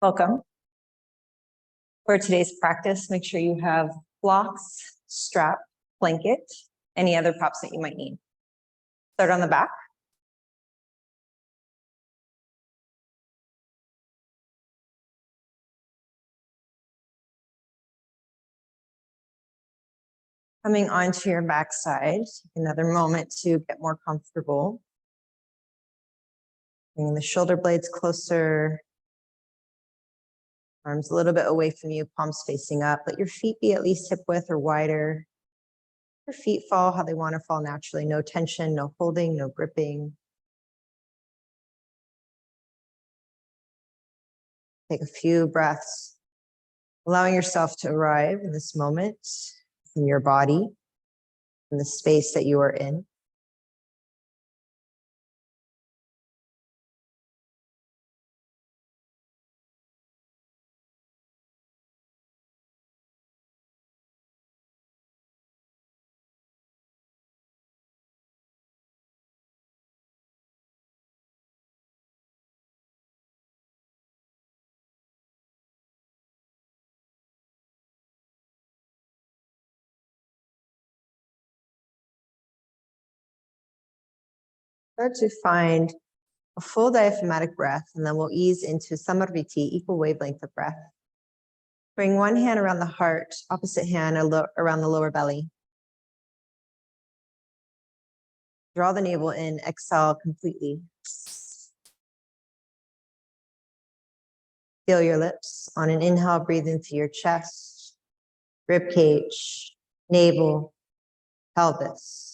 Welcome. For today's practice, make sure you have blocks, strap, blanket, any other props that you might need. Start on the back. Coming onto your backside, another moment to get more comfortable. Bringing the shoulder blades closer. Arms a little bit away from you, palms facing up. Let your feet be at least hip width or wider. Your feet fall how they want to fall naturally. No tension, no holding, no gripping. Take a few breaths, allowing yourself to arrive in this moment, in your body, in the space that you are in. Start to find a full diaphragmatic breath, and then we'll ease into samarviti, equal wavelength of breath. Bring one hand around the heart, opposite hand around the lower belly. Draw the navel in, exhale completely. Feel your lips. On an inhale, breathe in through your chest, rib cage, navel, pelvis.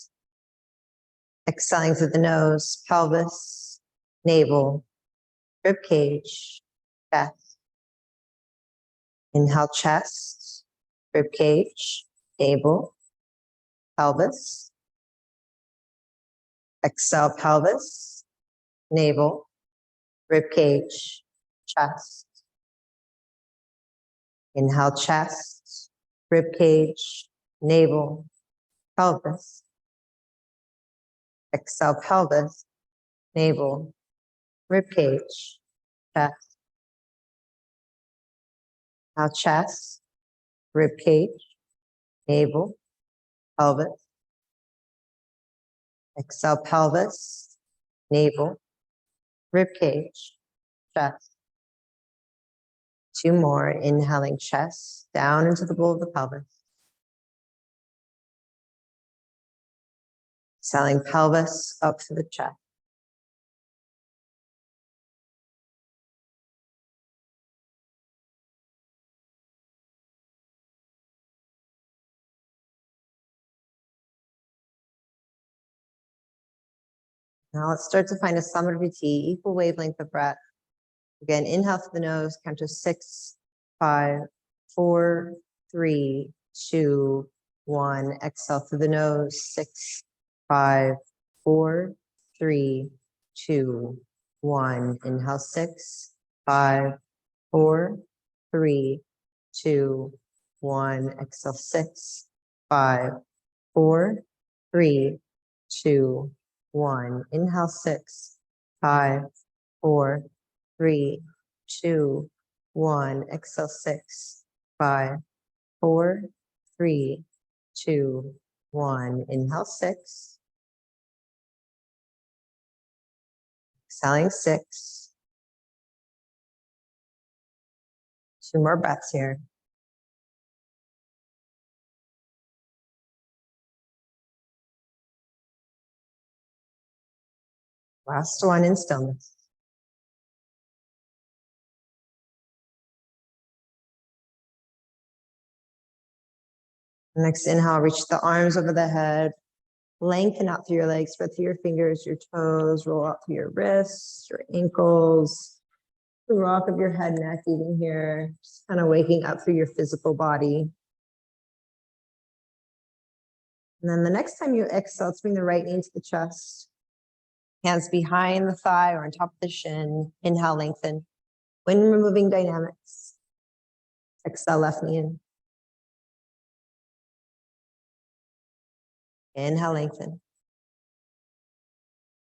Exhaling through the nose, pelvis, navel, rib cage, chest. Inhale, chest, rib cage, navel, pelvis. Exhale, pelvis, navel, rib cage, chest. Inhale, chest, rib cage, navel, pelvis. Exhale, pelvis, navel, rib cage, chest. Now chest, rib cage, navel, pelvis. Exhale, pelvis, navel, rib cage, chest. Two more, inhaling chest, down into the bowl of the pelvis. Exhaling pelvis up to the chest. Now let's start to find a samarviti, equal wavelength of breath. Again, inhale through the nose, count to 6, 5, 4, 3, 2, 1. Exhale through the nose, 6, 5, 4, 3, 2, 1. Inhale, 6, 5, 4, 3, 2, 1. Exhale, 6, 5, 4, 3, 2, 1. Inhale, 6, 5, 4, 3, 2, 1. Exhale, 6, 5, 4, 3, 2, 1. Inhale, 6. Exhaling, 6. 2 more breaths here. Last one in stillness. Next inhale, reach the arms over the head. Lengthen out through your legs, spread through your fingers, your toes, roll out through your wrists, your ankles, the rock of your head, neck, even here. Just kind of waking up through your physical body. And then the next time you exhale, let's bring the right knee into the chest. Hands behind the thigh or on top of the shin. Inhale, lengthen. When removing dynamics. Exhale, left knee in. Inhale, lengthen.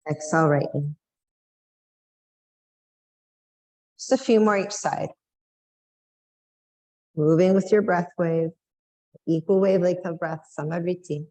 Exhale, right knee. Just a few more each side. Moving with your breath wave, equal wavelength of breath, samadriti.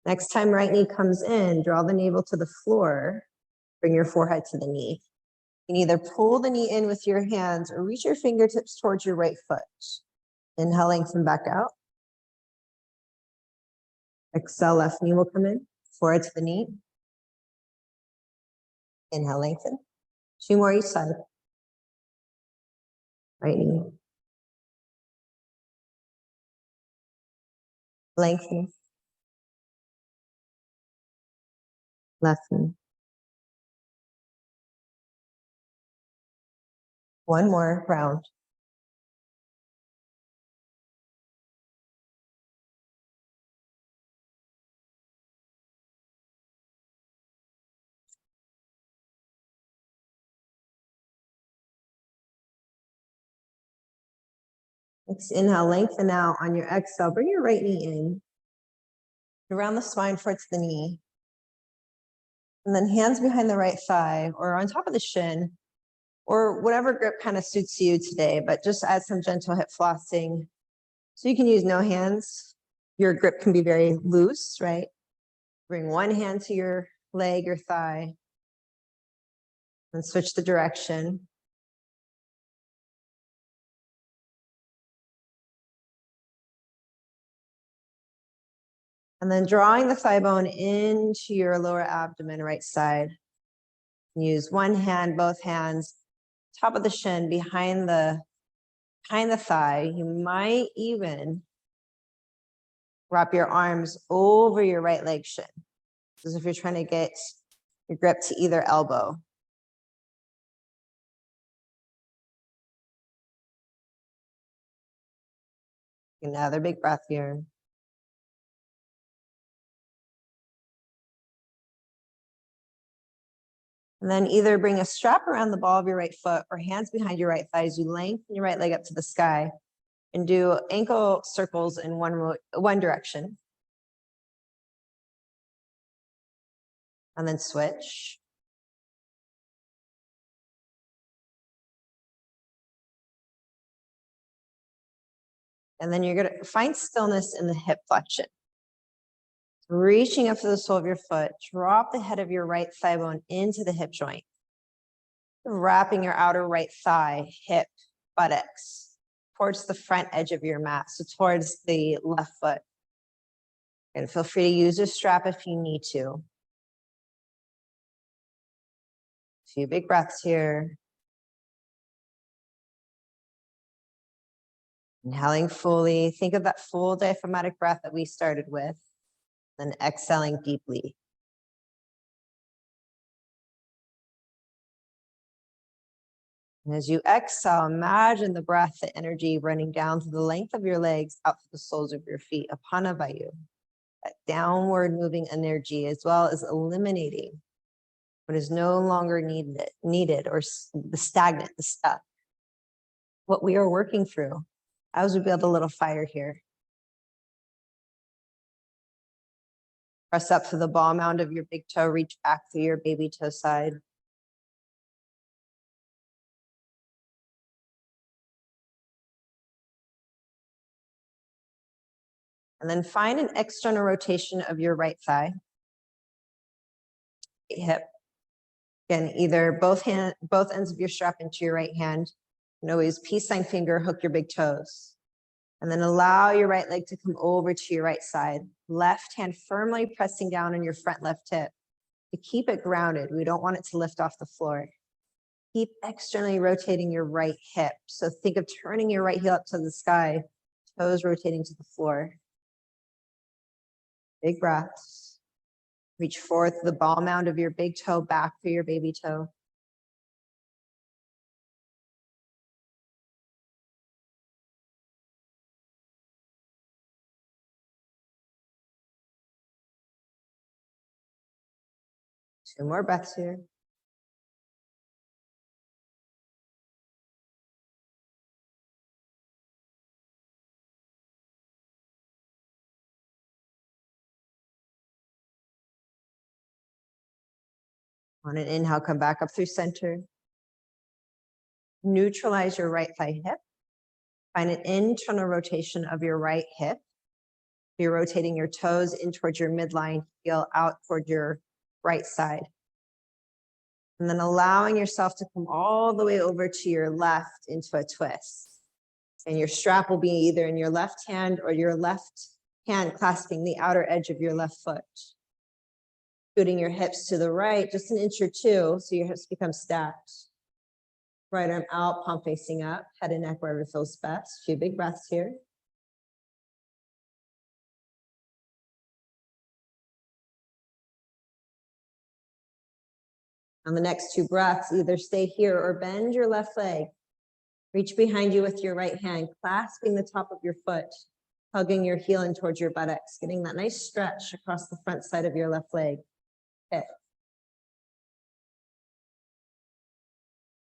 Next time right knee comes in, draw the navel to the floor, bring your forehead to the knee. You can either pull the knee in with your hands or reach your fingertips towards your right foot. Inhale, lengthen back out. Exhale, left knee will come in, forehead to the knee. Inhale, lengthen. 2 more each side. Right knee. Lengthen. Left knee. 1 more round. Next, inhale, lengthen out. On your exhale, bring your right knee in. Around the spine, forward to the knee. And then hands behind the right thigh or on top of the shin, or whatever grip kind of suits you today, but just add some gentle hip flossing. So you can use no hands. Your grip can be very loose, right? Bring one hand to your leg or thigh and switch the direction. And then drawing the thigh bone into your lower abdomen, right side. Use one hand, both hands, top of the shin, behind the thigh. You might even wrap your arms over your right leg shin, as if you're trying to get your grip to either elbow. Another big breath here. And then either bring a strap around the ball of your right foot or hands behind your right thigh as you lengthen your right leg up to the sky and do ankle circles in one direction. And then switch. And then you're going to find stillness in the hip flexion. Reaching up to the sole of your foot, drop the head of your right thigh bone into the hip joint. Wrapping your outer right thigh, hip, buttocks towards the front edge of your mat, so towards the left foot. And feel free to use a strap if you need to. A few big breaths here. Inhaling fully. Think of that full diaphragmatic breath that we started with. Then exhaling deeply. And as you exhale, imagine the breath, the energy running down through the length of your legs, out to the soles of your feet, apana vayu. That downward moving energy, as well as eliminating what is no longer needed or the stagnant, the stuck. What we are working through as we build a little fire here. Press up to the ball mound of your big toe, reach back through your baby toe side. And then find an external rotation of your right thigh, hip. Again, either both ends of your strap into your right hand. And always peace sign finger, hook your big toes. And then allow your right leg to come over to your right side. Left hand firmly pressing down on your front left hip. To keep it grounded, we don't want it to lift off the floor. Keep externally rotating your right hip. So think of turning your right heel up to the sky, toes rotating to the floor. Big breaths. Reach forward to the ball mound of your big toe, back through your baby toe. Two more breaths here. On an inhale, come back up through center. Neutralize your right thigh hip. Find an internal rotation of your right hip. You're rotating your toes in towards your midline, heel out toward your right side. And then allowing yourself to come all the way over to your left into a twist. And your strap will be either in your left hand or your left hand clasping the outer edge of your left foot. Scooting your hips to the right, just an inch or two, so your hips become stacked. Right arm out, palm facing up, head and neck wherever feels best. A few big breaths here. On the next two breaths, either stay here or bend your left leg. Reach behind you with your right hand, clasping the top of your foot, hugging your heel in towards your buttocks, getting that nice stretch across the front side of your left leg. Okay.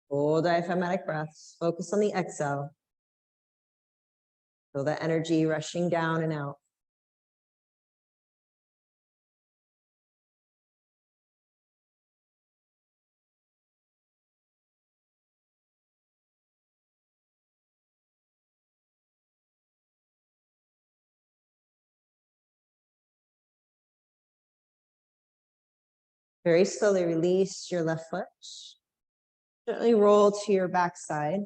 Full diaphragmatic breaths. Focus on the exhale. Feel that energy rushing down and out. Very slowly release your left foot. Gently roll to your backside.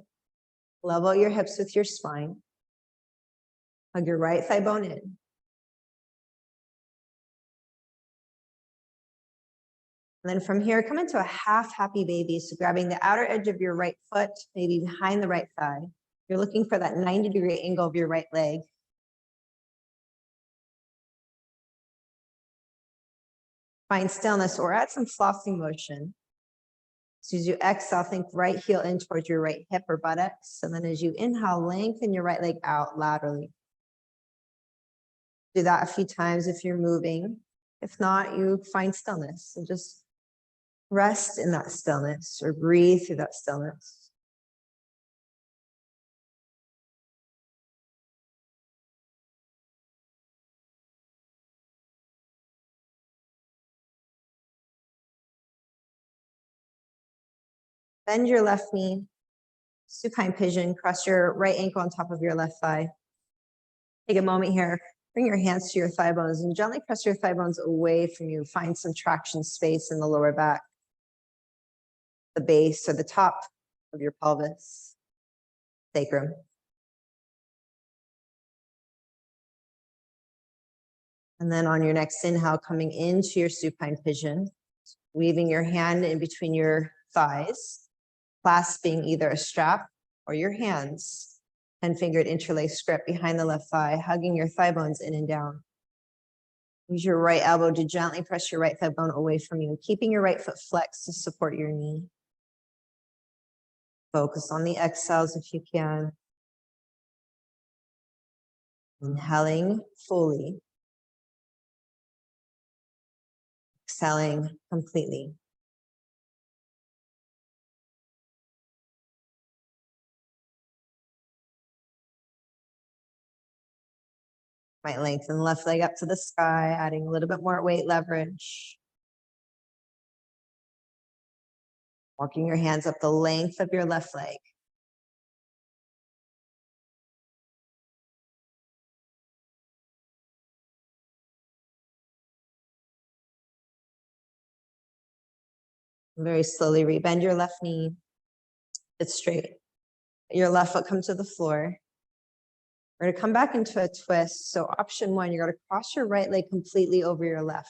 Level your hips with your spine. Hug your right thigh bone in. And then from here, come into a half happy baby. So grabbing the outer edge of your right foot, maybe behind the right thigh. You're looking for that 90-degree angle of your right leg. Find stillness or add some flossing motion. So as you exhale, think right heel in towards your right hip or buttocks. And then as you inhale, lengthen your right leg out laterally. Do that a few times if you're moving. If not, you find stillness and just rest in that stillness or breathe through that stillness. Bend your left knee, supine pigeon, cross your right ankle on top of your left thigh. Take a moment here, bring your hands to your thigh bones and gently press your thigh bones away from you. Find some traction space in the lower back, the base or the top of your pelvis, sacrum. And then on your next inhale, coming into your supine pigeon, weaving your hand in between your thighs, clasping either a strap or your hands, 10-fingered interlaced grip behind the left thigh, hugging your thigh bones in and down. Use your right elbow to gently press your right thigh bone away from you, keeping your right foot flexed to support your knee. Focus on the exhales if you can. Inhaling fully. Exhaling completely. Might lengthen the left leg up to the sky, adding a little bit more weight leverage. Walking your hands up the length of your left leg. Very slowly rebend your left knee. It's straight. Your left foot comes to the floor. We're going to come back into a twist. So option one, you're going to cross your right leg completely over your left.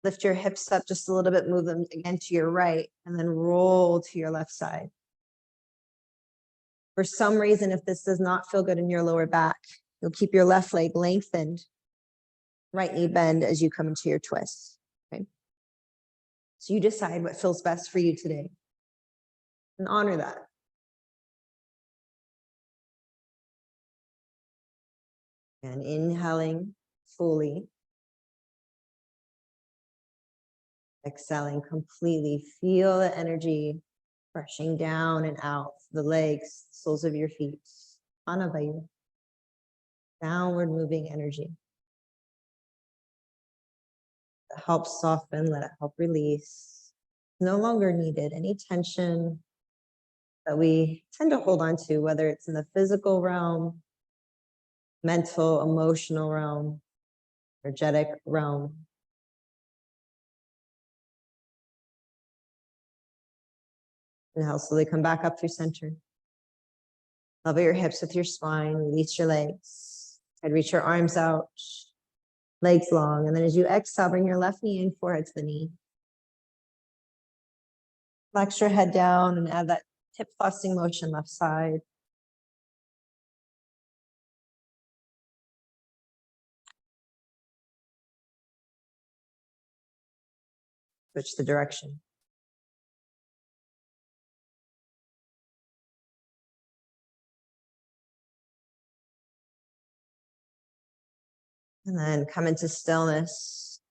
Lift your hips up just a little bit, move them again to your right, and then roll to your left side. For some reason, if this does not feel good in your lower back, you'll keep your left leg lengthened, right knee bend as you come into your twist. Okay? So you decide what feels best for you today and honor that. And inhaling fully. Exhaling completely. Feel the energy rushing down and out, the legs, soles of your feet. Apana, vayu. Downward moving energy. Let it help soften, let it help release. No longer needed. Any tension that we tend to hold on to, whether it's in the physical realm, mental, emotional realm, energetic realm. Inhale, slowly come back up through center. Level your hips with your spine, release your legs. And reach your arms out, legs long. And then as you exhale, bring your left knee in, forehead to the knee. Flex your head down and add that hip thrusting motion left side. Switch the direction. And then come into stillness.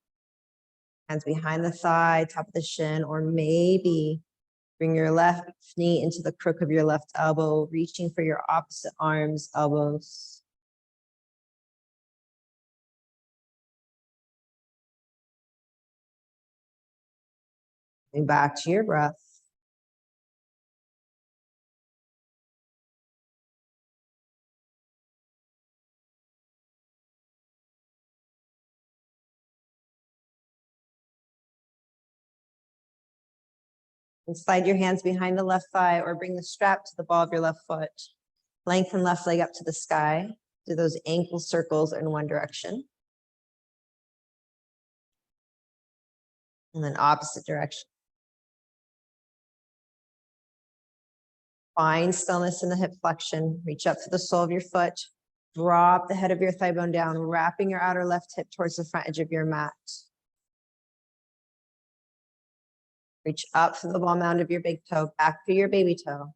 Hands behind the thigh, top of the shin, or maybe bring your left knee into the crook of your left elbow, reaching for your opposite arms, elbows. And back to your breath. And slide your hands behind the left thigh or bring the strap to the ball of your left foot. Lengthen left leg up to the sky. Do those ankle circles in one direction. And then opposite direction. Find stillness in the hip flexion. Reach up to the sole of your foot. Drop the head of your thigh bone down, wrapping your outer left hip towards the front edge of your mat. Reach up to the ball mound of your big toe, back to your baby toe.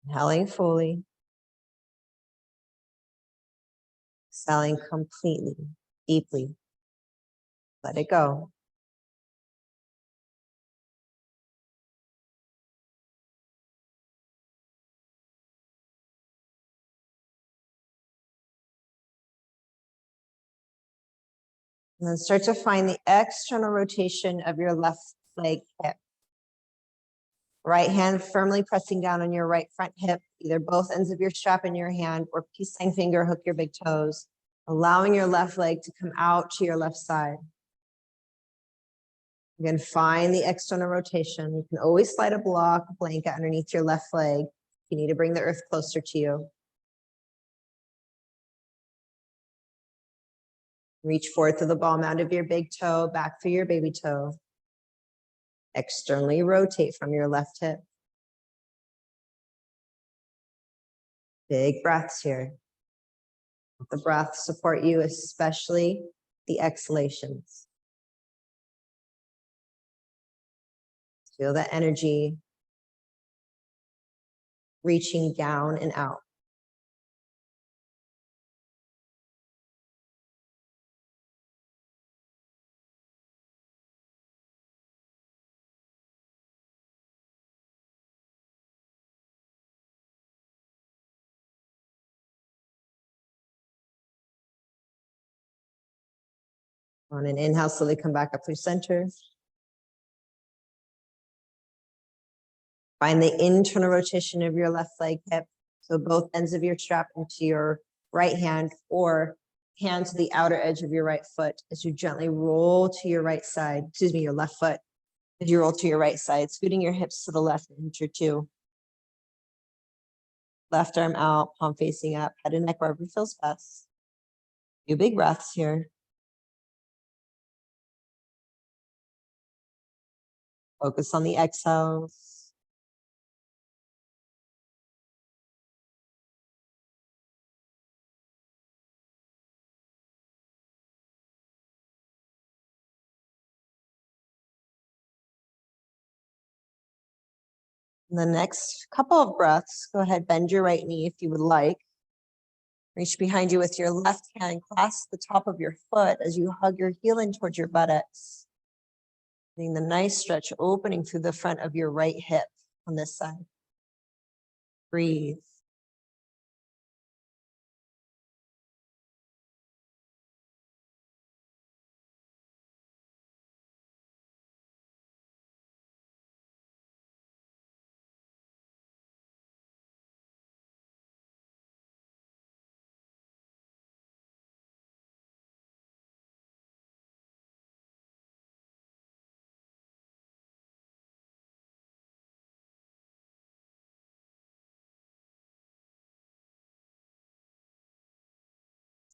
Inhaling fully. Exhaling completely, deeply. Let it go. And then start to find the external rotation of your left leg hip. Right hand firmly pressing down on your right front hip, either both ends of your strap in your hand or peace sign finger, hook your big toes, allowing your left leg to come out to your left side. Again, find the external rotation. You can always slide a block, blanket underneath your left leg. You need to bring the earth closer to you. Reach forward to the ball mound of your big toe, back through your baby toe. Externally rotate from your left hip. Big breaths here. Let the breath support you, especially the exhalations. Feel the energy reaching down and out. On an inhale, slowly come back up through center. Find the internal rotation of your left leg hip. So both ends of your strap into your right hand or hand to the outer edge of your right foot as you gently roll to your right side, your left foot, as you roll to your right side, scooting your hips to the left an inch or two. Left arm out, palm facing up, head and neck wherever feels best. Few big breaths here. Focus on the exhales. The next couple of breaths, go ahead, bend your right knee if you would like. Reach behind you with your left hand, clasp the top of your foot as you hug your heel in towards your buttocks. Getting the nice stretch opening through the front of your right hip on this side. Breathe.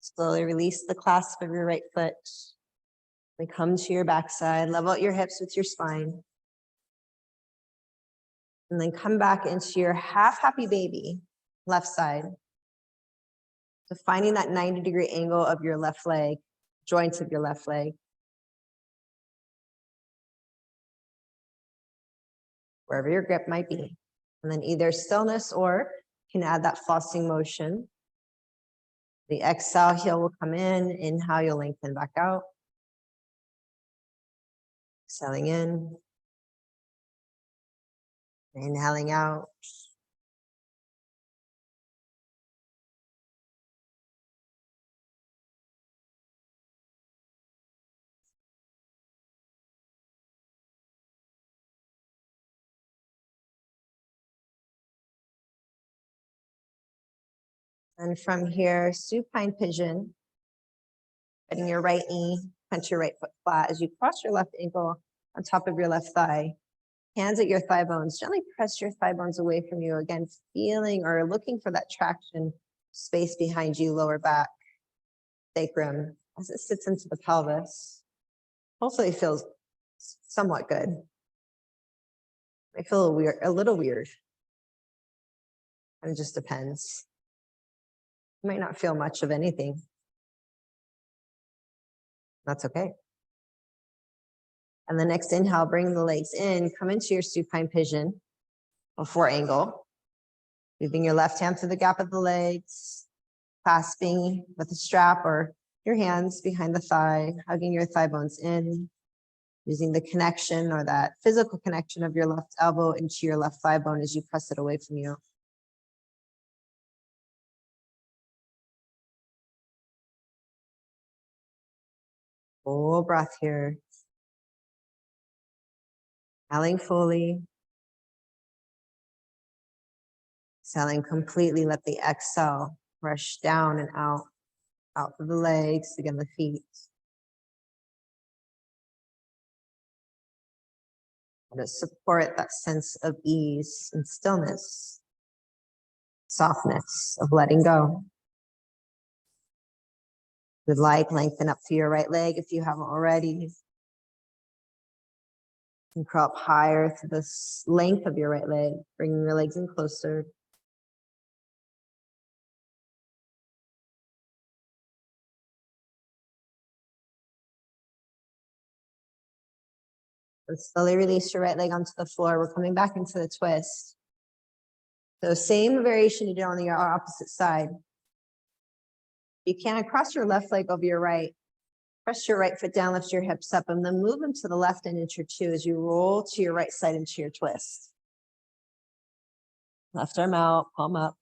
Slowly release the clasp of your right foot. Then come to your backside, level out your hips with your spine. And then come back into your half happy baby, left side. So finding that 90-degree angle of your left leg, joints of your left leg. Wherever your grip might be. And then either stillness or you can add that flossing motion. The exhale, heel will come in. Inhale, you'll lengthen back out. Exhaling in. Inhaling out. And from here, supine pigeon. Bending your right knee, punch your right foot flat as you cross your left ankle on top of your left thigh. Hands at your thigh bones. Gently press your thigh bones away from you. Again, feeling or looking for that traction space behind you, lower back, sacrum, as it sits into the pelvis. Hopefully it feels somewhat good. I feel a little weird. It just depends. You might not feel much of anything. That's okay. And the next inhale, bring the legs in, come into your supine pigeon, a 4 angle. Moving your left hand through the gap of the legs, clasping with a strap or your hands behind the thigh, hugging your thigh bones in, using the connection or that physical connection of your left elbow into your left thigh bone as you press it away from you. Full breath here. Exhaling fully. Exhaling completely. Let the exhale rush down and out through the legs, again, the feet. To support that sense of ease and stillness, softness of letting go. If you'd like, lengthen up through your right leg if you haven't already. And crawl up higher through the length of your right leg, bringing your legs in closer. And slowly release your right leg onto the floor. We're coming back into the twist. So same variation you did on the opposite side. You can cross your left leg over your right. Press your right foot down, lift your hips up, and then move them to the left and into your 2 as you roll to your right side into your twist. Left arm out, palm up.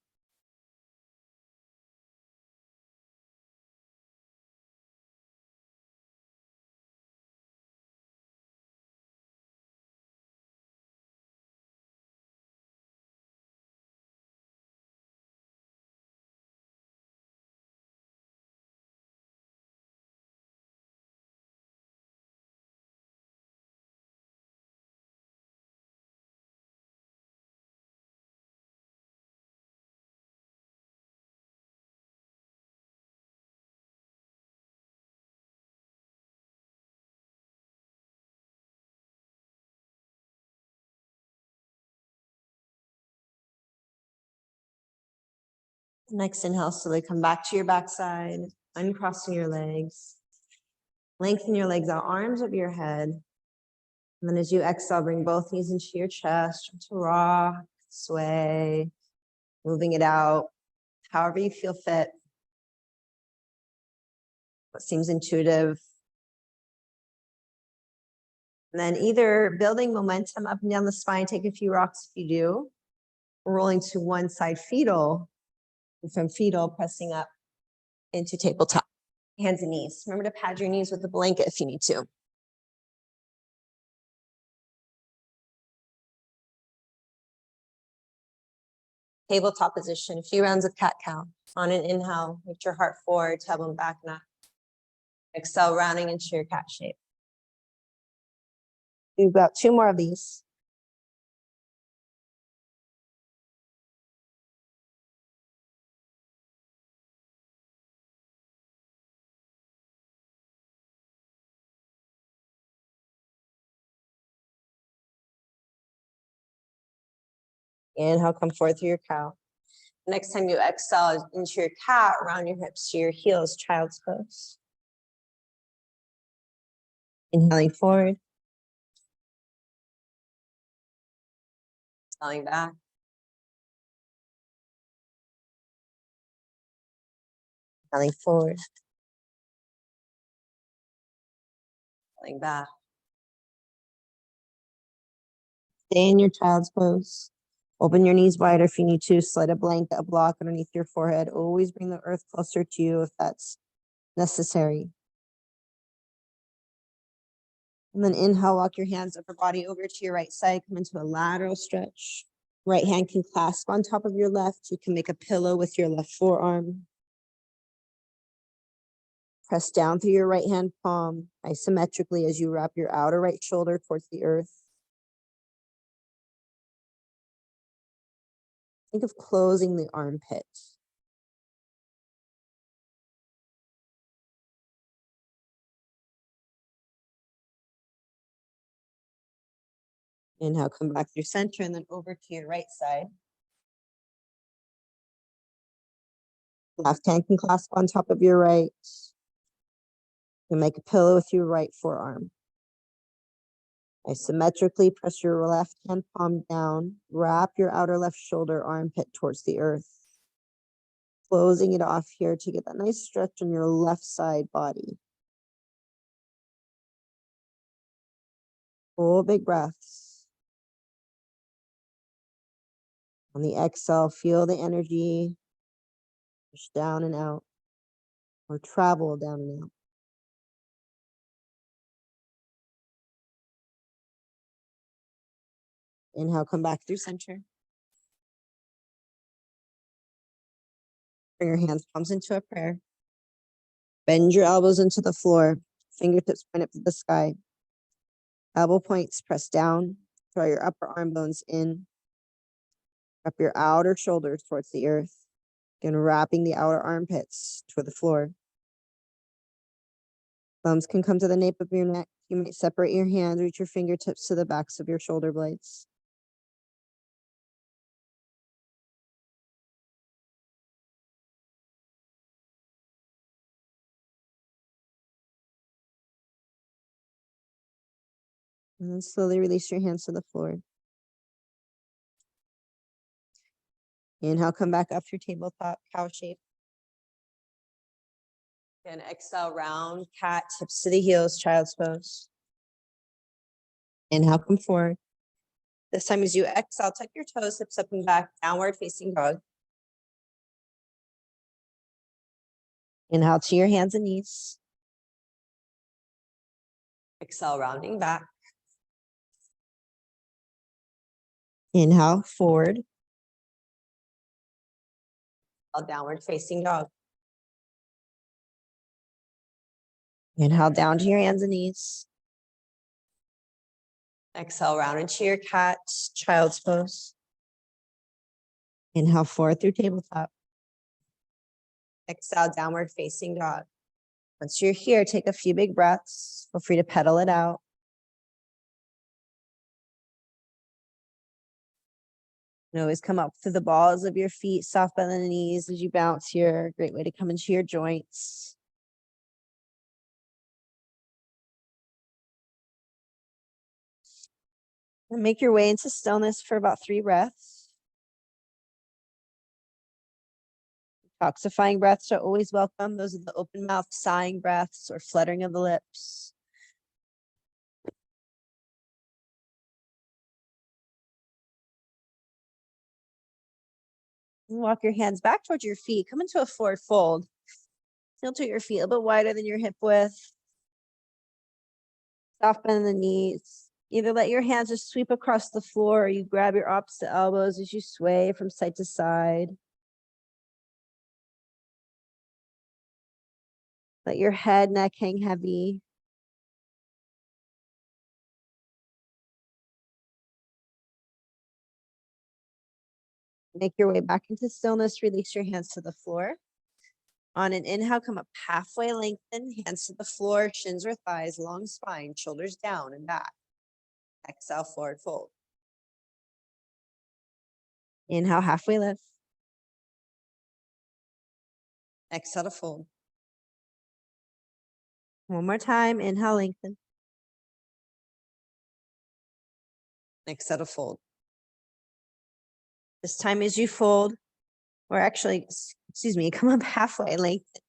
Next inhale, slowly come back to your backside, uncrossing your legs. Lengthen your legs out, arms over your head. And then as you exhale, bring both knees into your chest, to rock, sway, moving it out, however you feel fit. What seems intuitive. And then either building momentum up and down the spine, take a few rocks if you do, rolling to one side fetal, and from fetal pressing up into tabletop. Hands and knees. Remember to pad your knees with a blanket if you need to. Tabletop position, a few rounds of cat-cow. On an inhale, lift your heart forward, tailbone back, neck. Exhale, rounding into your cat shape. Do about 2 more of these. Inhale, come forward through your cow. Next time you exhale into your cat, round your hips to your heels, child's pose. Inhaling forward. Exhaling back. Inhaling forward. Exhaling back. Stay in your child's pose. Open your knees wider if you need to. Slide a blanket, a block underneath your forehead. Always bring the earth closer to you if that's necessary. And then inhale, walk your hands, upper body over to your right side. Come into a lateral stretch. Right hand can clasp on top of your left. You can make a pillow with your left forearm. Press down through your right hand palm isometrically as you wrap your outer right shoulder towards the earth. Think of closing the armpit. Inhale, come back through center and then over to your right side. Left hand can clasp on top of your right. You make a pillow with your right forearm. Isometrically press your left hand palm down. Wrap your outer left shoulder armpit towards the earth. Closing it off here to get that nice stretch on your left side body. Full big breaths. On the exhale, feel the energy push down and out, or travel down and out. Inhale, come back through center. Bring your hands, palms into a prayer. Bend your elbows into the floor. Fingertips point up to the sky. Elbow points press down. Draw your upper arm bones in. Wrap your outer shoulders towards the earth. Again, wrapping the outer armpits toward the floor. Thumbs can come to the nape of your neck. You might separate your hands, reach your fingertips to the backs of your shoulder blades. And then slowly release your hands to the floor. Inhale, come back up through tabletop, cow shape. And exhale, round cat, hips to the heels, child's pose. Inhale, come forward. This time as you exhale, tuck your toes, hips up and back, downward facing dog. Inhale to your hands and knees. Exhale, rounding back. Inhale, forward. Downward facing dog. Inhale down to your hands and knees. Exhale, round into your cat, child's pose. Inhale forward through tabletop. Exhale, downward facing dog. Once you're here, take a few big breaths. Feel free to pedal it out. You can always come up through the balls of your feet, soft bend the knees as you bounce here. Great way to come into your joints. And make your way into stillness for about 3 breaths. Detoxifying breaths are always welcome. Those are the open mouth sighing breaths or fluttering of the lips. Walk your hands back towards your feet. Come into a forward fold. Tilt your feet a little bit wider than your hip width. Soft bend in the knees. Either let your hands just sweep across the floor or you grab your opposite elbows as you sway from side to side. Let your head, neck hang heavy. Make your way back into stillness. Release your hands to the floor. On an inhale, come up halfway, lengthen, hands to the floor, shins or thighs, long spine, shoulders down and back. Exhale, forward fold. Inhale, halfway lift. Exhale to fold. One more time. Inhale, lengthen. Exhale to fold. This time as you fold, or actually, excuse me, come up halfway, lengthen.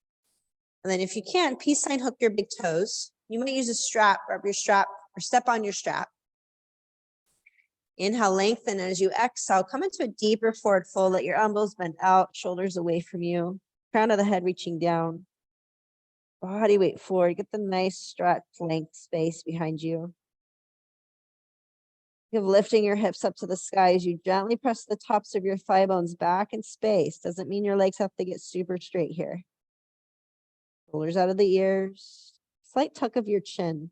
And then if you can, peace sign hook your big toes. You might use a strap, grab your strap, or step on your strap. Inhale, lengthen. As you exhale, come into a deeper forward fold. Let your elbows bend out, shoulders away from you. Crown of the head reaching down. Body weight forward. Get the nice stretch length space behind you. You're lifting your hips up to the sky as you gently press the tops of your thigh bones back in space. Doesn't mean your legs have to get super straight here. Shoulders out of the ears. Slight tuck of your chin.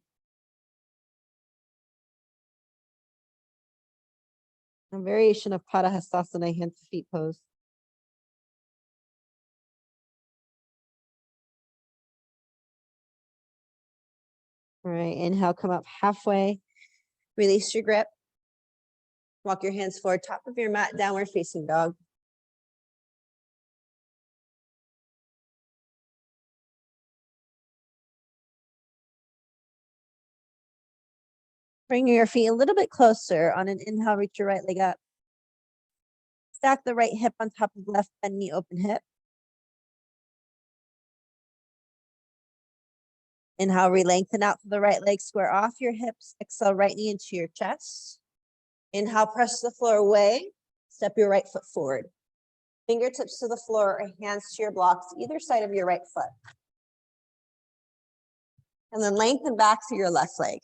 A variation of Padahastasana, hands to feet pose. All right, inhale, come up halfway. Release your grip. Walk your hands forward, top of your mat, downward facing dog. Bring your feet a little bit closer. On an inhale, reach your right leg up. Stack the right hip on top of left, bend knee, open hip. Inhale, re-lengthen out to the right leg, square off your hips. Exhale, right knee into your chest. Inhale, press the floor away. Step your right foot forward. Fingertips to the floor or hands to your blocks, either side of your right foot. And then lengthen back to your left leg.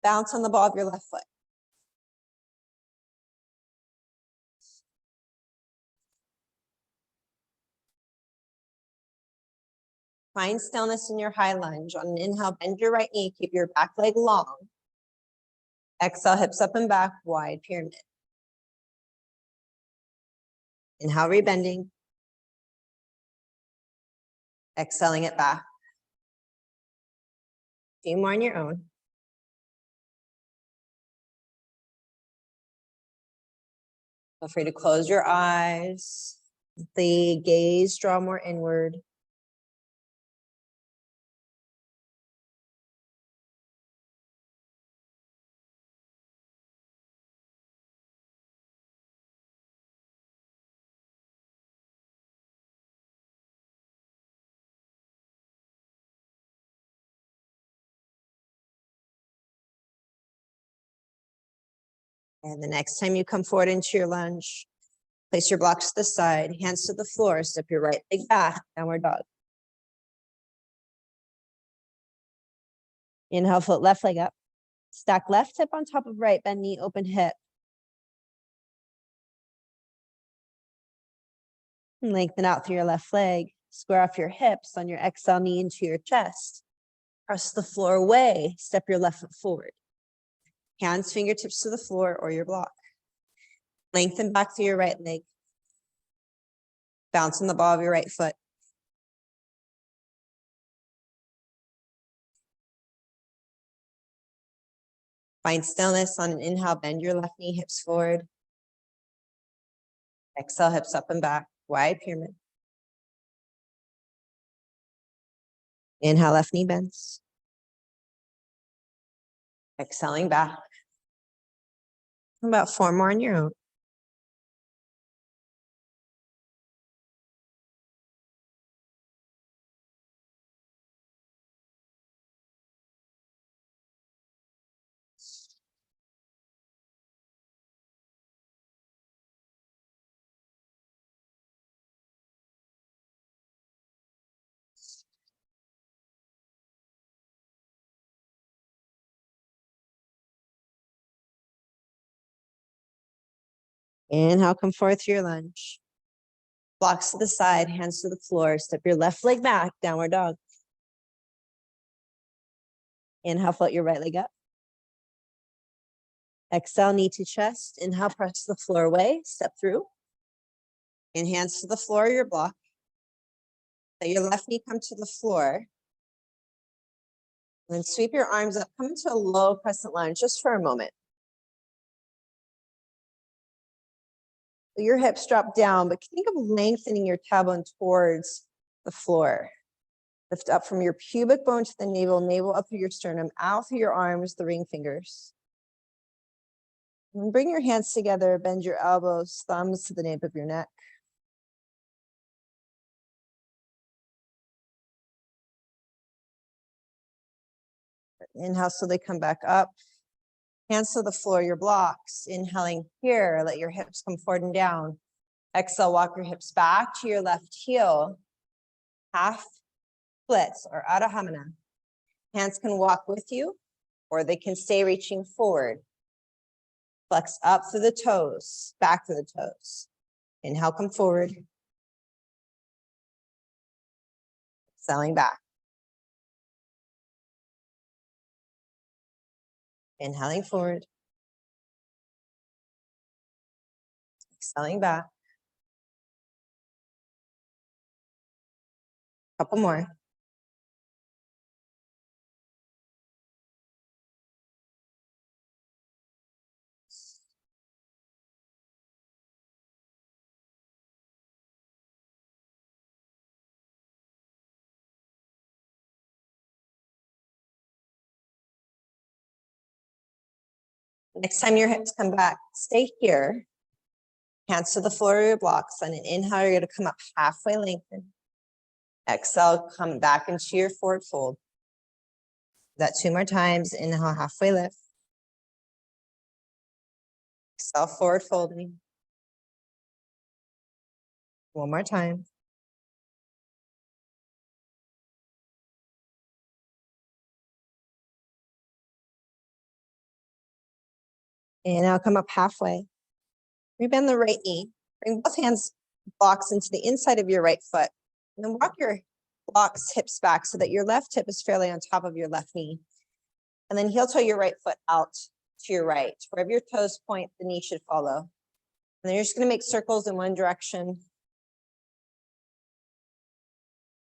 Bounce on the ball of your left foot. Find stillness in your high lunge. On an inhale, bend your right knee, keep your back leg long. Exhale, hips up and back, wide pyramid. Inhale, rebending. Exhaling it back. A few more on your own. Feel free to close your eyes. The gaze draw more inward. And the next time you come forward into your lunge, place your blocks to the side, hands to the floor, step your right leg back, downward dog. Inhale, foot left leg up. Stack left hip on top of right, bend knee, open hip. And lengthen out through your left leg. Square off your hips on your exhale, knee into your chest. Press the floor away, step your left foot forward. Hands, fingertips to the floor or your block. Lengthen back through your right leg. Bounce on the ball of your right foot. Find stillness. On an inhale, bend your left knee, hips forward. Exhale, hips up and back, wide pyramid. Inhale, left knee bends. Exhaling back. About 4 more on your own. Inhale, come forward through your lunge. Blocks to the side, hands to the floor. Step your left leg back, downward dog. Inhale, float your right leg up. Exhale, knee to chest. Inhale, press the floor away, step through. And hands to the floor, your block. Let your left knee come to the floor. And then sweep your arms up, come into a low crescent lunge just for a moment. Your hips drop down, but think of lengthening your tailbone towards the floor. Lift up from your pubic bone to the navel, navel up through your sternum, out through your arms, the ring fingers. And bring your hands together, bend your elbows, thumbs to the nape of your neck. Inhale, slowly come back up. Hands to the floor, your blocks. Inhaling here, let your hips come forward and down. Exhale, walk your hips back to your left heel. Half splits or Adho Hamana. Hands can walk with you, or they can stay reaching forward. Flex up through the toes, back through the toes. Inhale, come forward. Exhaling back. Inhaling forward. Exhaling back. Couple more. Next time your hips come back, stay here. Hands to the floor of your blocks. On an inhale, you're going to come up halfway lengthen. Exhale, come back into your forward fold. That 2 more times. Inhale, halfway lift. Exhale, forward folding. 1 more time. And now come up halfway. Rebend the right knee. Bring both hands, blocks into the inside of your right foot. And then walk your blocks, hips back so that your left hip is fairly on top of your left knee. And then heel toe your right foot out to your right. Wherever your toes point, the knee should follow. And then you're just going to make circles in one direction.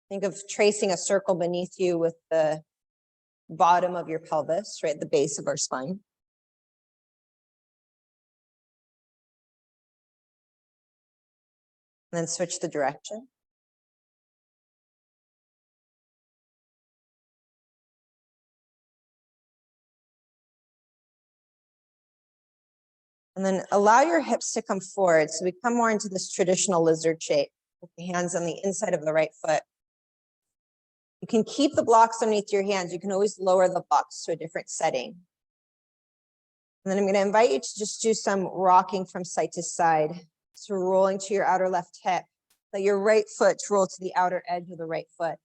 Think of tracing a circle beneath you with the bottom of your pelvis, right at the base of our spine. And then switch the direction. And then allow your hips to come forward. So we come more into this traditional lizard shape with the hands on the inside of the right foot. You can keep the blocks underneath your hands. You can always lower the blocks to a different setting. And then I'm going to invite you to just do some rocking from side to side. So rolling to your outer left hip. Let your right foot roll to the outer edge of the right foot.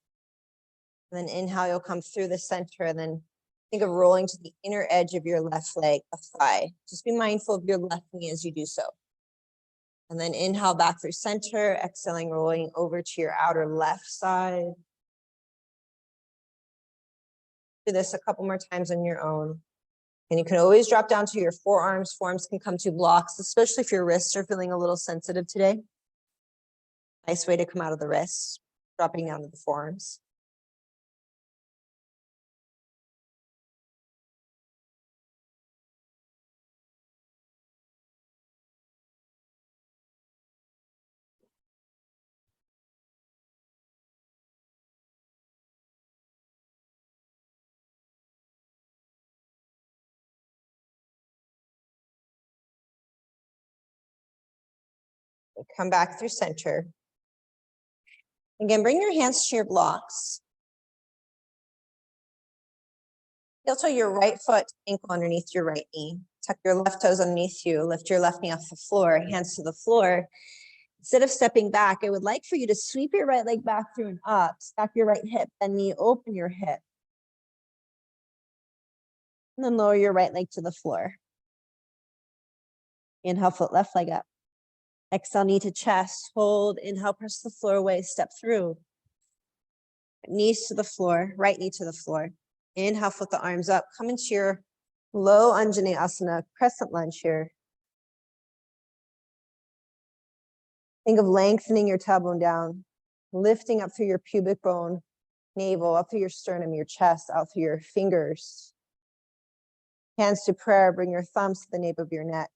And then inhale, you'll come through the center, and then think of rolling to the inner edge of your left leg, a thigh. Just be mindful of your left knee as you do so. And then inhale back through center, exhaling, rolling over to your outer left side. Do this a couple more times on your own. And you can always drop down to your forearms. Forearms can come to blocks, especially if your wrists are feeling a little sensitive today. Nice way to come out of the wrists, dropping down to the forearms. Come back through center. Again, bring your hands to your blocks. Heel toe your right foot, ankle underneath your right knee. Tuck your left toes underneath you. Lift your left knee off the floor, hands to the floor. Instead of stepping back, I would like for you to sweep your right leg back through and up. Stack your right hip, bend knee, open your hip. And then lower your right leg to the floor. Inhale, foot left leg up. Exhale, knee to chest, hold, inhale, press the floor away, step through. Knees to the floor, right knee to the floor. Inhale, flip the arms up, come into your low Anjaneyasana, crescent lunge here. Think of lengthening your tailbone down, lifting up through your pubic bone, navel, up through your sternum, your chest, out through your fingers. Hands to prayer, bring your thumbs to the nape of your neck.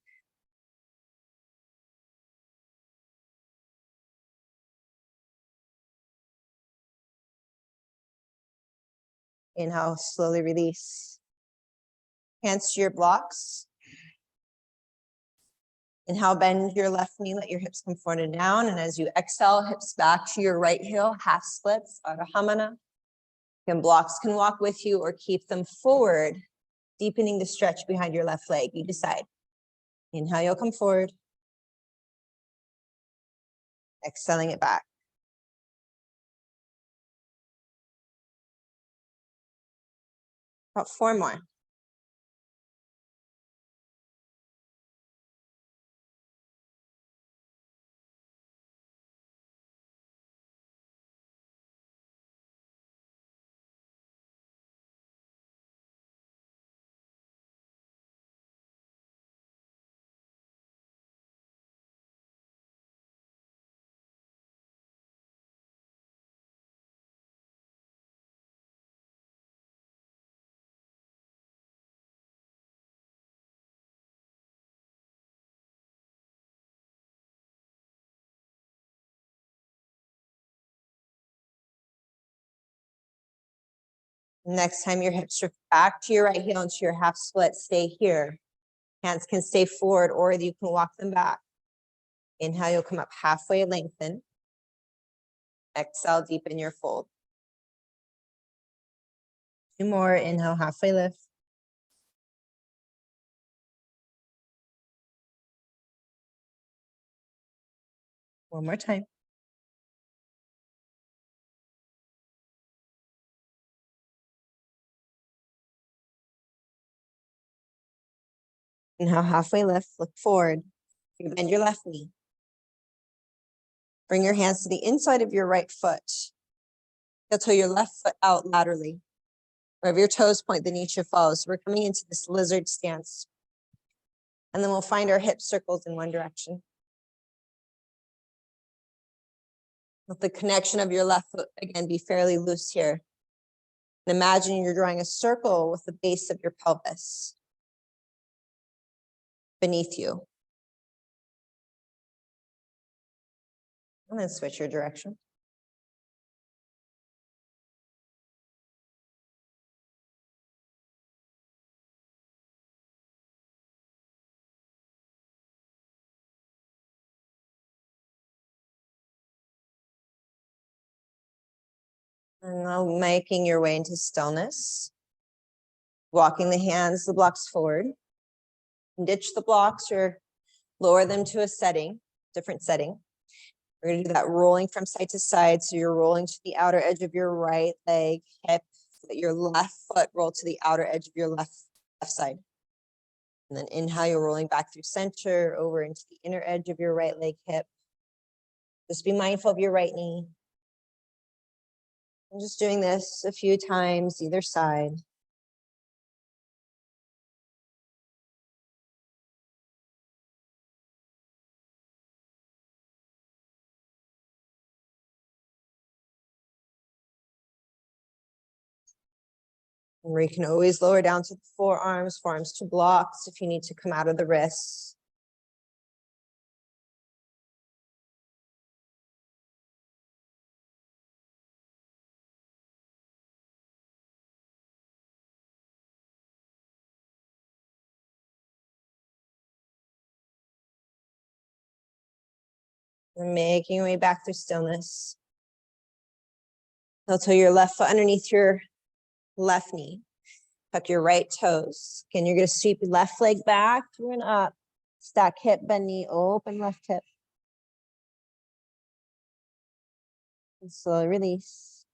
Inhale, slowly release. Hands to your blocks. Inhale, bend your left knee, let your hips come forward and down. And as you exhale, hips back to your right heel, half splits, Ardha. Again, blocks can walk with you or keep them forward, deepening the stretch behind your left leg. You decide. Inhale, you'll come forward. Exhaling it back. About 4 more. Next time your hips drift back to your right heel into your half split, stay here. Hands can stay forward or you can walk them back. Inhale, you'll come up halfway, lengthen. Exhale, deepen your fold. 2 more, inhale, halfway lift. One more time. Inhale, halfway lift, look forward. You bend your left knee. Bring your hands to the inside of your right foot. You'll toe your left foot out laterally. Wherever your toes point, the knee should follow. So we're coming into this lizard stance. And then we'll find our hip circles in one direction. Let the connection of your left foot, again, be fairly loose here. And imagine you're drawing a circle with the base of your pelvis beneath you. And then switch your direction. And now making your way into stillness. Walking the hands, the blocks forward. Ditch the blocks or lower them to a setting, different setting. We're going to do that rolling from side to side. So you're rolling to the outer edge of your right leg, hip, let your left foot roll to the outer edge of your left side. And then inhale, you're rolling back through center, over into the inner edge of your right leg, hip. Just be mindful of your right knee. I'm just doing this a few times, either side. Where you can always lower down to the forearms to blocks if you need to come out of the wrists. We're making your way back through stillness. Until your left foot underneath your left knee. Tuck your right toes. Again, you're going to sweep your left leg back through and up. Stack hip, bend knee, open left hip. And slowly release.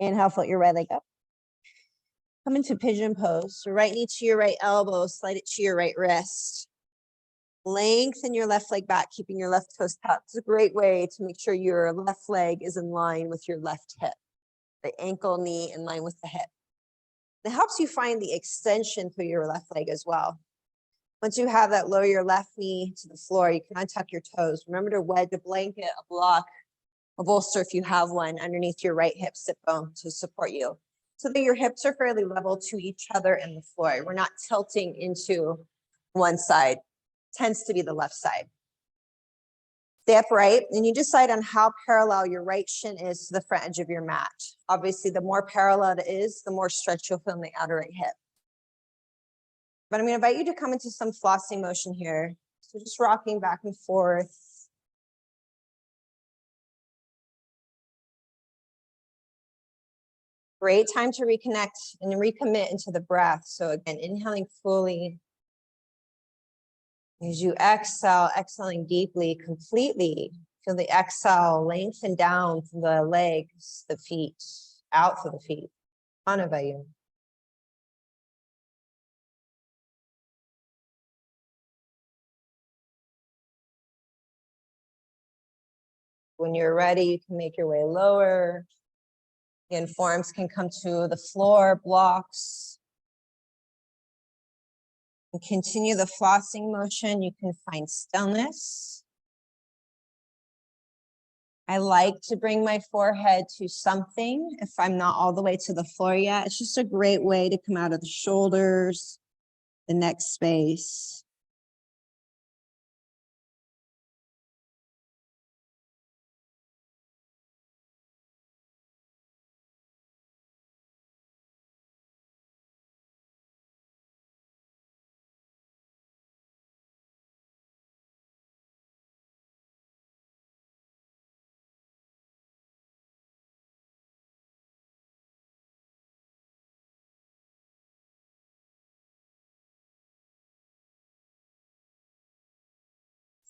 Inhale, float your right leg up. Come into pigeon pose. So right knee to your right elbow, slide it to your right wrist. Lengthen your left leg back, keeping your left toes tucked. It's a great way to make sure your left leg is in line with your left hip. The ankle, knee in line with the hip. It helps you find the extension through your left leg as well. Once you have that, lower your left knee to the floor. You can untuck your toes. Remember to wedge a blanket, a block, a bolster if you have one underneath your right hip sit bone to support you, so that your hips are fairly level to each other and the floor. We're not tilting into one side. Tends to be the left side. Stay upright and you decide on how parallel your right shin is to the front edge of your mat. Obviously, the more parallel it is, the more stretch you'll feel in the outer right hip. But I'm going to invite you to come into some flossing motion here. So just rocking back and forth. Great time to reconnect and recommit into the breath. So again, inhaling fully. As you exhale, exhaling deeply, completely. Feel the exhale lengthen down from the legs, the feet, out through the feet. Apana, vayu. When you're ready, you can make your way lower. Again, forearms can come to the floor, blocks. And continue the flossing motion. You can find stillness. I like to bring my forehead to something if I'm not all the way to the floor yet. It's just a great way to come out of the shoulders, the neck space.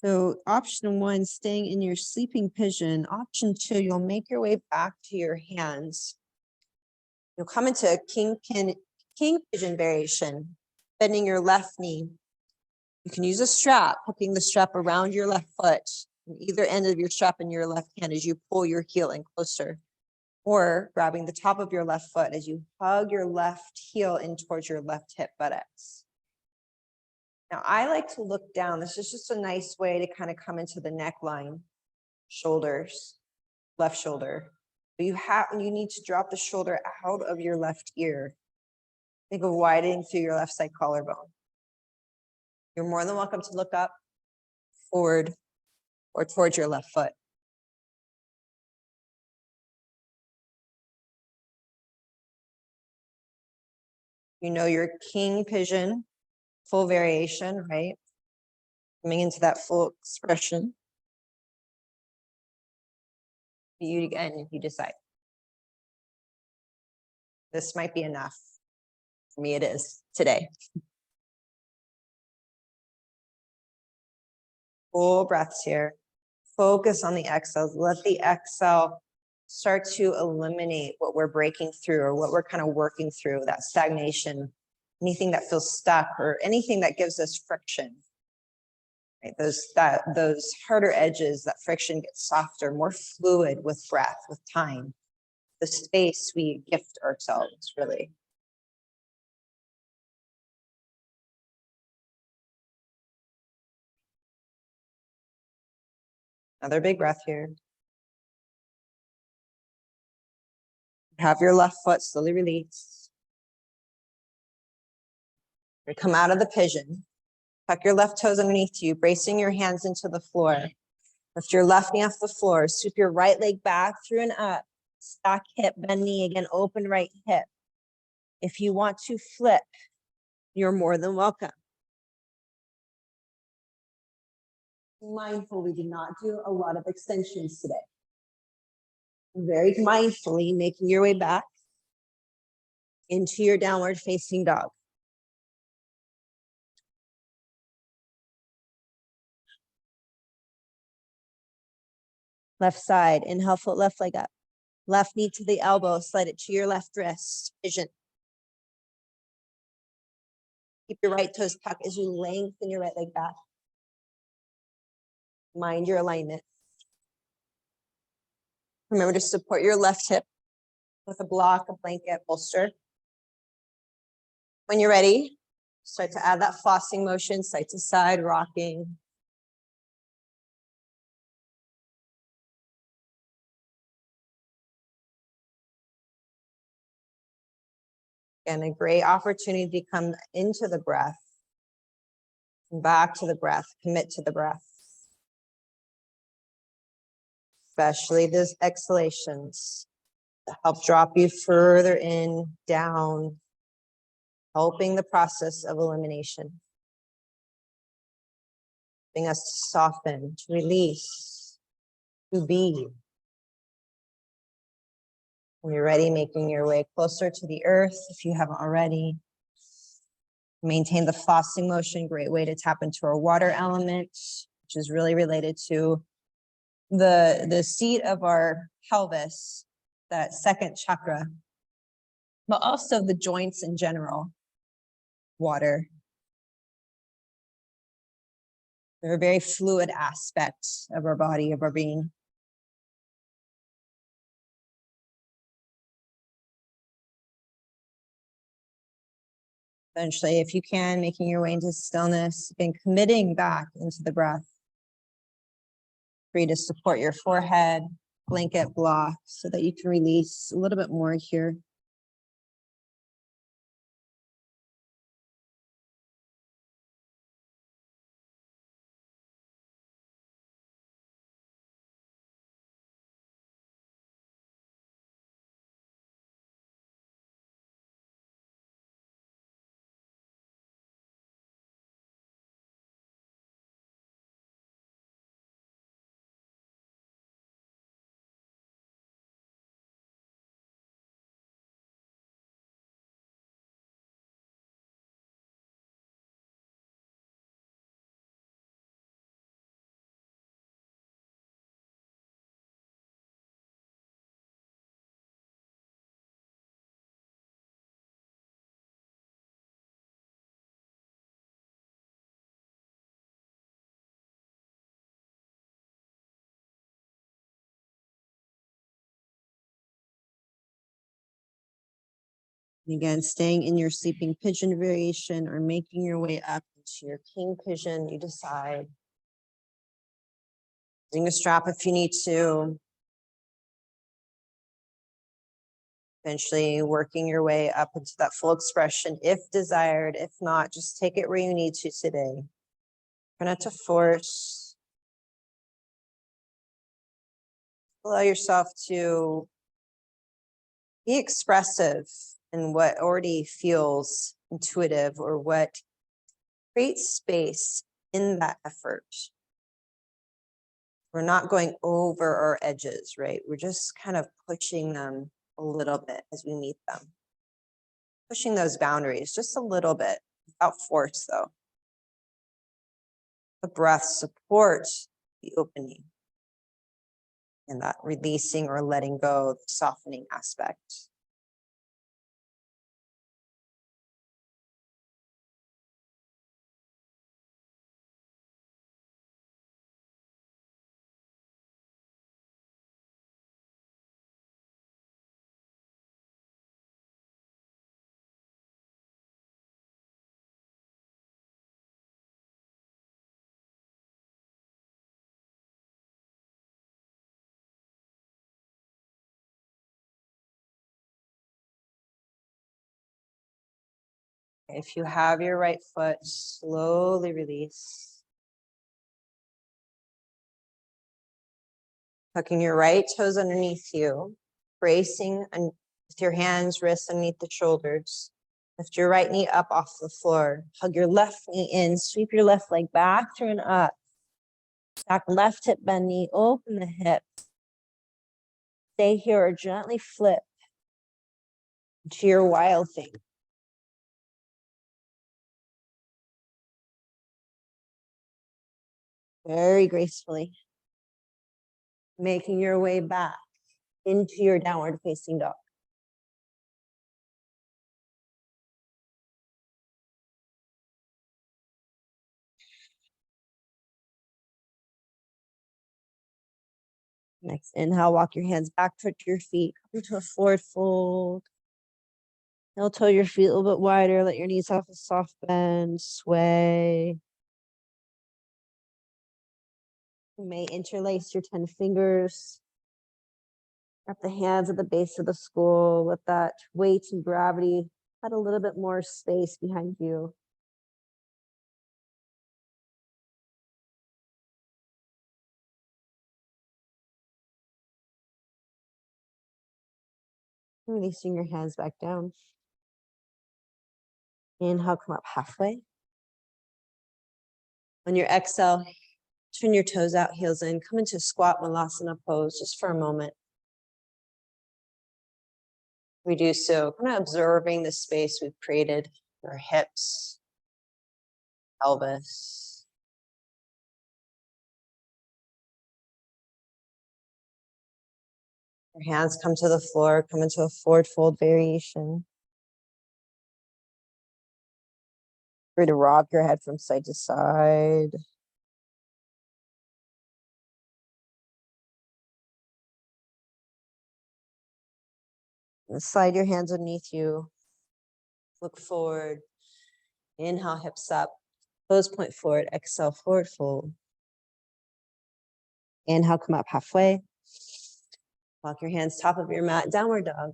So option one, staying in your sleeping pigeon. Option two, you'll make your way back to your hands. You'll come into a king pigeon variation, bending your left knee. You can use a strap, hooking the strap around your left foot, and either end of your strap in your left hand as you pull your heel in closer, or grabbing the top of your left foot as you hug your left heel in towards your left hip buttocks. Now, I like to look down. This is just a nice way to kind of come into the neckline, shoulders, left shoulder. But you need to drop the shoulder out of your left ear. Think of widening through your left side collarbone. You're more than welcome to look up, forward, or towards your left foot. You know your king pigeon, full variation, right? Coming into that full expression. You again, if you decide. This might be enough. For me, it is today. Full breaths here. Focus on the exhales. Let the exhale start to eliminate what we're breaking through or what we're kind of working through, that stagnation, anything that feels stuck or anything that gives us friction. Right? Those harder edges, that friction gets softer, more fluid with breath, with time. The space we gift ourselves, really. Another big breath here. Have your left foot slowly release. You come out of the pigeon. Tuck your left toes underneath you, bracing your hands into the floor. Lift your left knee off the floor. Sweep your right leg back through and up. Stack hip, bend knee, again, open right hip. If you want to flip, you're more than welcome. Mindful, we did not do a lot of extensions today. Very mindfully making your way back into your downward facing dog. Left side, inhale, foot left leg up. Left knee to the elbow, slide it to your left wrist, pigeon. Keep your right toes tucked as you lengthen your right leg back. Mind your alignment. Remember to support your left hip with a block, a blanket, bolster. When you're ready, start to add that flossing motion, side to side, rocking. And a great opportunity to come into the breath, back to the breath, commit to the breath. Especially those exhalations that help drop you further in, down, helping the process of elimination. Helping us to soften, to release, to be. When you're ready, making your way closer to the earth if you haven't already. Maintain the flossing motion, great way to tap into our water element, which is really related to the seat of our pelvis, that second chakra, but also the joints in general, water. They're a very fluid aspect of our body, of our being. Eventually, if you can, making your way into stillness, again, committing back into the breath. Free to support your forehead, blanket block, so that you can release a little bit more here. And again, staying in your sleeping pigeon variation or making your way up into your king pigeon, you decide. Using a strap if you need to. Eventually working your way up into that full expression if desired. If not, just take it where you need to today. Try not to force. Allow yourself to be expressive in what already feels intuitive or what creates space in that effort. We're not going over our edges, right? We're just kind of pushing them a little bit as we meet them. Pushing those boundaries just a little bit, without force though. The breath supports the opening and that releasing or letting go, the softening aspect. If you have your right foot, slowly release. Tucking your right toes underneath you, bracing with your hands, wrists underneath the shoulders. Lift your right knee up off the floor. Hug your left knee in, sweep your left leg back through and up. Back left hip, bend knee, open the hip. Stay here or gently flip to your wild thing. Very gracefully. Making your way back into your downward facing dog. Next inhale, walk your hands back toward your feet, come to a forward fold. Heel toe your feet a little bit wider, let your knees have a soft bend, sway. You may interlace your 10 fingers. Wrap the hands at the base of the skull. Let that weight and gravity add a little bit more space behind you. Releasing your hands back down. Inhale, come up halfway. On your exhale, turn your toes out, heels in. Come into squat Malasana pose just for a moment. We do so kind of observing the space we've created, our hips, pelvis. Your hands come to the floor, come into a forward fold variation. Free to rock your head from side to side. And slide your hands underneath you. Look forward. Inhale, hips up. Close point forward. Exhale, forward fold. Inhale, come up halfway. Walk your hands top of your mat, downward dog.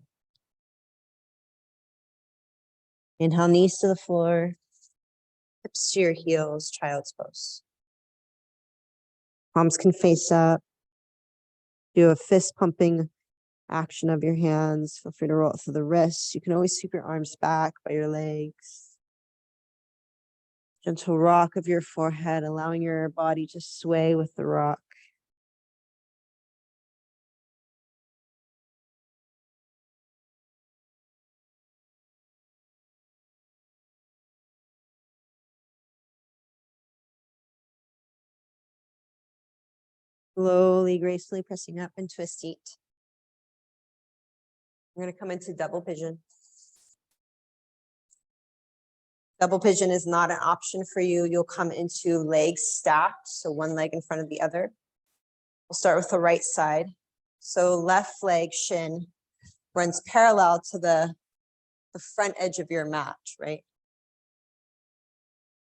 Inhale, knees to the floor. Hips to your heels, child's pose. Palms can face up. Do a fist pumping action of your hands. Feel free to roll it through the wrists. You can always sweep your arms back by your legs. Gentle rock of your forehead, allowing your body to sway with the rock. Slowly, gracefully pressing up into a seat. We're going to come into double pigeon. Double pigeon is not an option for you. You'll come into legs stacked, so one leg in front of the other. We'll start with the right side. So left leg shin runs parallel to the front edge of your mat, right?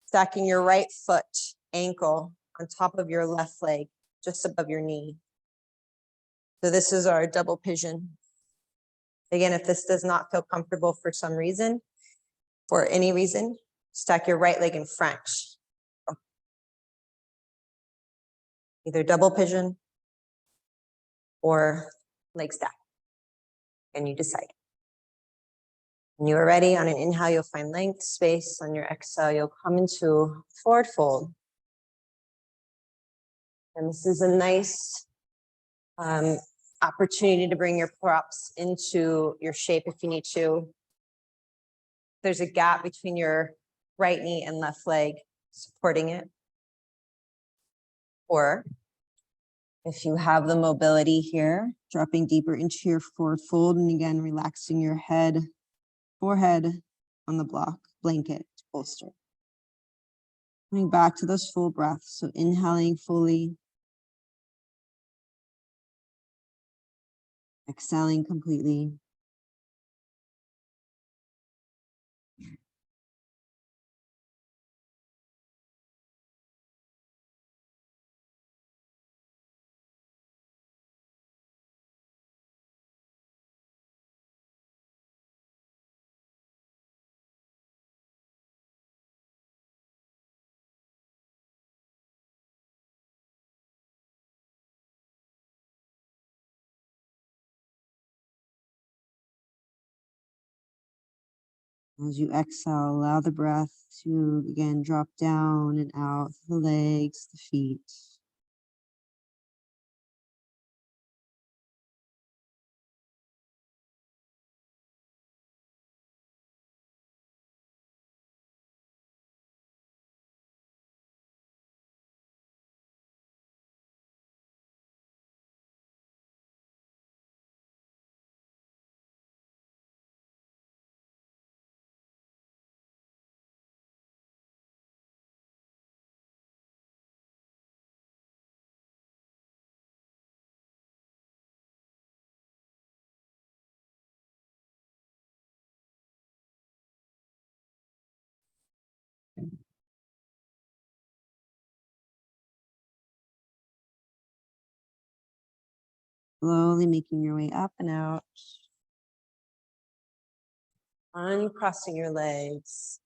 Stacking your right foot, ankle on top of your left leg, just above your knee. So this is our double pigeon. Again, if this does not feel comfortable for some reason, for any reason, stack your right leg in front. Either double pigeon or leg stack. And you decide. When you are ready, on an inhale, you'll find length, space. On your exhale, you'll come into forward fold. And this is a nice opportunity to bring your props into your shape if you need to. There's a gap between your right knee and left leg supporting it. Or if you have the mobility here, dropping deeper into your forward fold, and again, relaxing your head, forehead on the block, blanket, bolster. Coming back to those full breaths. So inhaling fully. Exhaling completely. As you exhale, allow the breath to again drop down and out the legs, the feet. Slowly making your way up and out. Uncrossing your legs.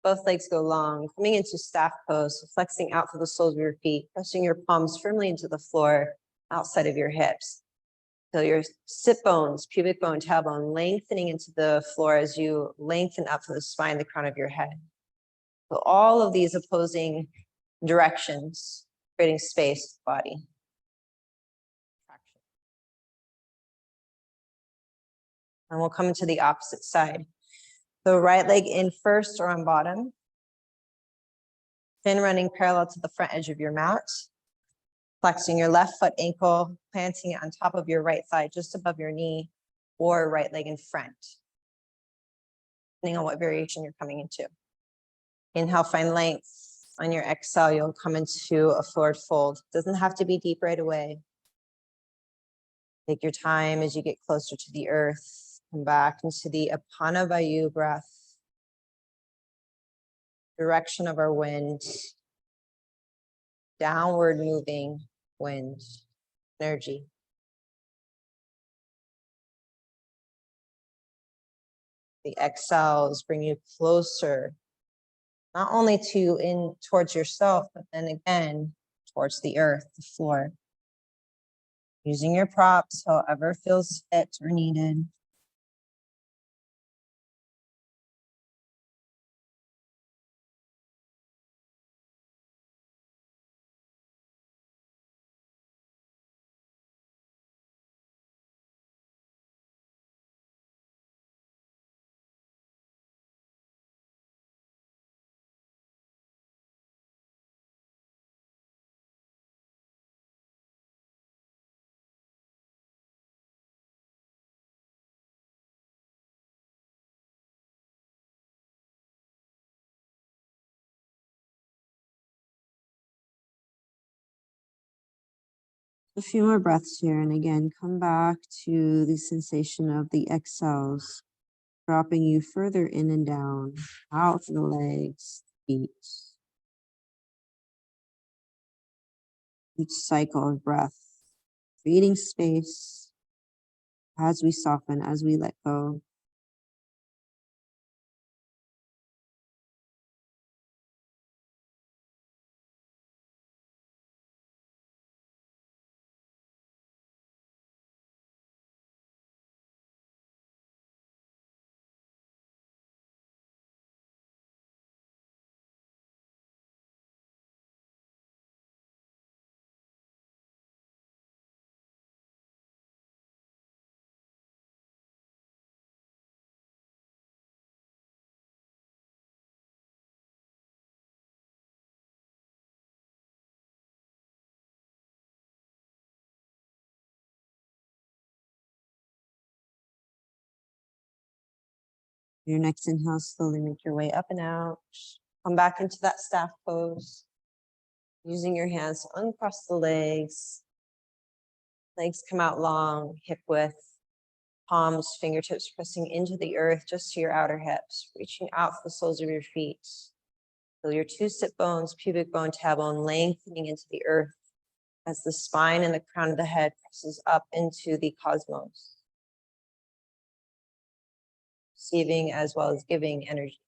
Both legs go long, coming into staff pose, flexing out through the soles of your feet, pressing your palms firmly into the floor outside of your hips. Feel your sit bones, pubic bone, tailbone lengthening into the floor as you lengthen up from the spine, the crown of your head. So all of these opposing directions, creating space, body. And we'll come into the opposite side. So right leg in first or on bottom. Fin running parallel to the front edge of your mat. Flexing your left foot ankle, planting it on top of your right thigh, just above your knee, or right leg in front, depending on what variation you're coming into. Inhale, find length. On your exhale, you'll come into a forward fold. Doesn't have to be deep right away. Take your time as you get closer to the earth. Come back into the apana vayu breath. Direction of our wind. Downward moving wind, energy. The exhales bring you closer, not only to in towards yourself, but then again, towards the earth, the floor. Using your props, however feels fit or needed. A few more breaths here. And again, come back to the sensation of the exhales, dropping you further in and down, out through the legs, feet. Each cycle of breath, creating space as we soften, as we let go. Your next inhale, slowly make your way up and out. Come back into that staff pose. Using your hands to uncross the legs. Legs come out long, hip width. Palms, fingertips pressing into the earth, just to your outer hips. Reaching out for the soles of your feet. Feel your two sit bones, pubic bone, tailbone lengthening into the earth as the spine and the crown of the head presses up into the cosmos. Receiving as well as giving energy.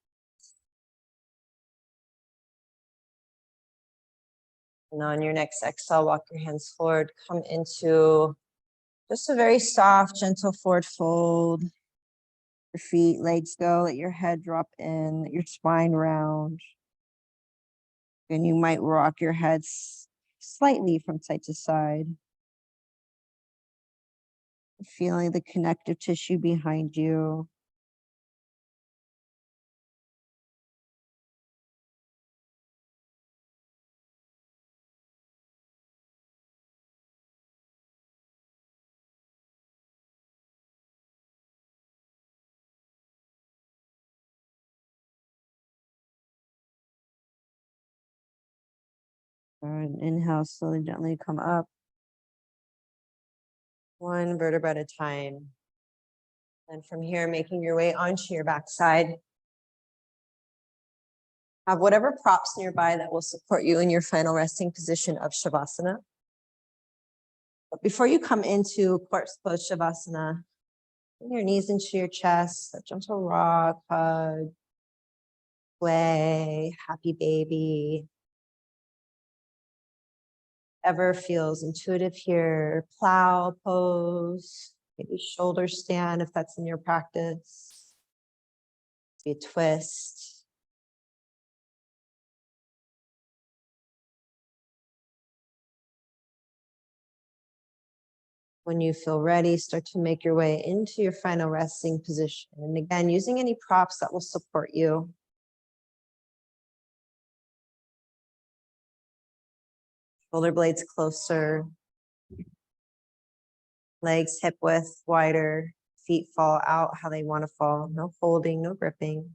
And on your next exhale, walk your hands forward, come into just a very soft, gentle forward fold. Your feet, legs go, let your head drop in, let your spine round. And you might rock your head slightly from side to side. Feeling the connective tissue behind you. Good. Inhale, slowly, gently come up. One vertebra at a time. And from here, making your way onto your backside. Have whatever props nearby that will support you in your final resting position of Shavasana. But before you come into corpse pose shavasana, bring your knees into your chest, a gentle rock, hug, sway, happy baby. Ever feels intuitive here, plow pose, maybe shoulder stand if that's in your practice, maybe a twist. When you feel ready, start to make your way into your final resting position. And again, using any props that will support you. Shoulder blades closer. Legs hip width wider. Feet fall out how they want to fall. No holding, no gripping.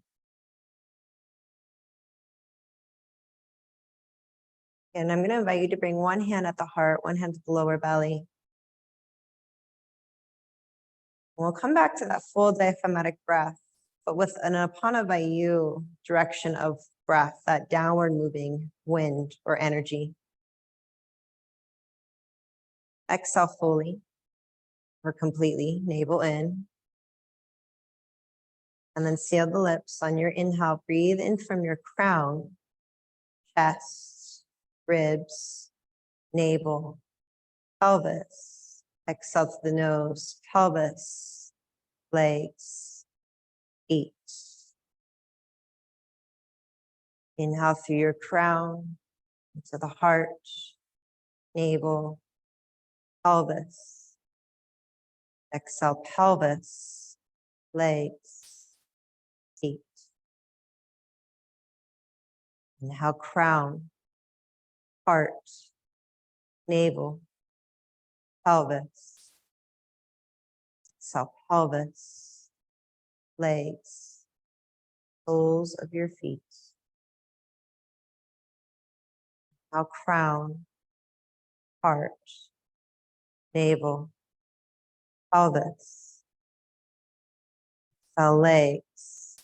And I'm going to invite you to bring one hand at the heart, one hand to the lower belly. We'll come back to that full diaphragmatic breath, but with an apana vayu direction of breath, that downward moving wind or energy. Exhale fully or completely, navel in. And then seal the lips on your inhale. Breathe in from your crown, chest, ribs, navel, pelvis. Exhale to the nose, pelvis, legs, feet. Inhale through your crown, into the heart, navel, pelvis. Exhale, pelvis, legs, feet. Inhale, crown, heart, navel, pelvis. Exhale, pelvis, legs, soles of your feet. Inhale, crown, heart, navel, pelvis. Exhale, legs,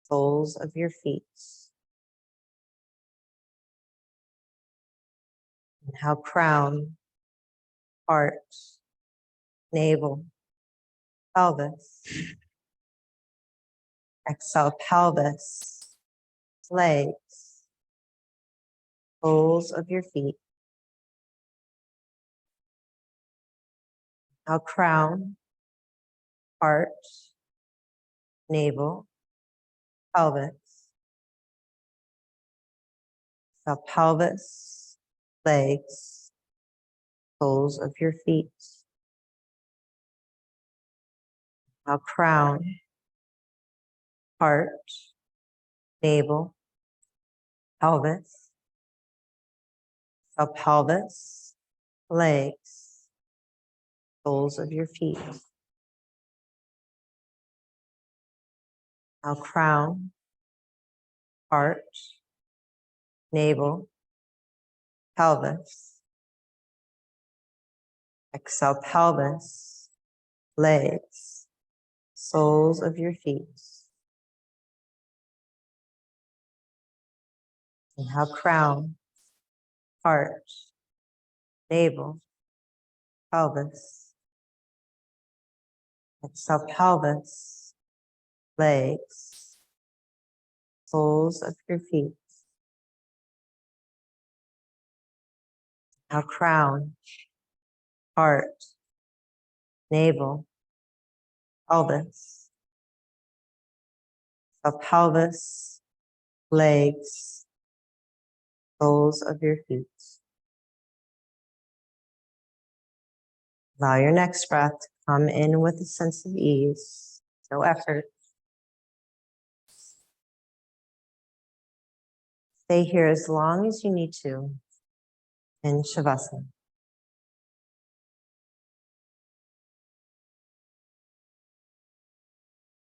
soles of your feet. Inhale, crown, heart, navel, pelvis. Exhale, pelvis, legs, soles of your feet. Inhale, crown, heart, navel, pelvis. Exhale, pelvis, legs, soles of your feet. Inhale, crown, heart, navel, pelvis. Exhale, pelvis, legs, soles of your feet. Inhale, crown, heart, navel, pelvis. Exhale, pelvis, legs, soles of your feet. Inhale, crown, heart, navel, pelvis. Exhale, pelvis, legs, soles of your feet. Inhale, crown, heart, navel, pelvis. Exhale, pelvis, legs, soles of your feet. Allow your next breath to come in with a sense of ease, no effort. Stay here as long as you need to in Shavasana.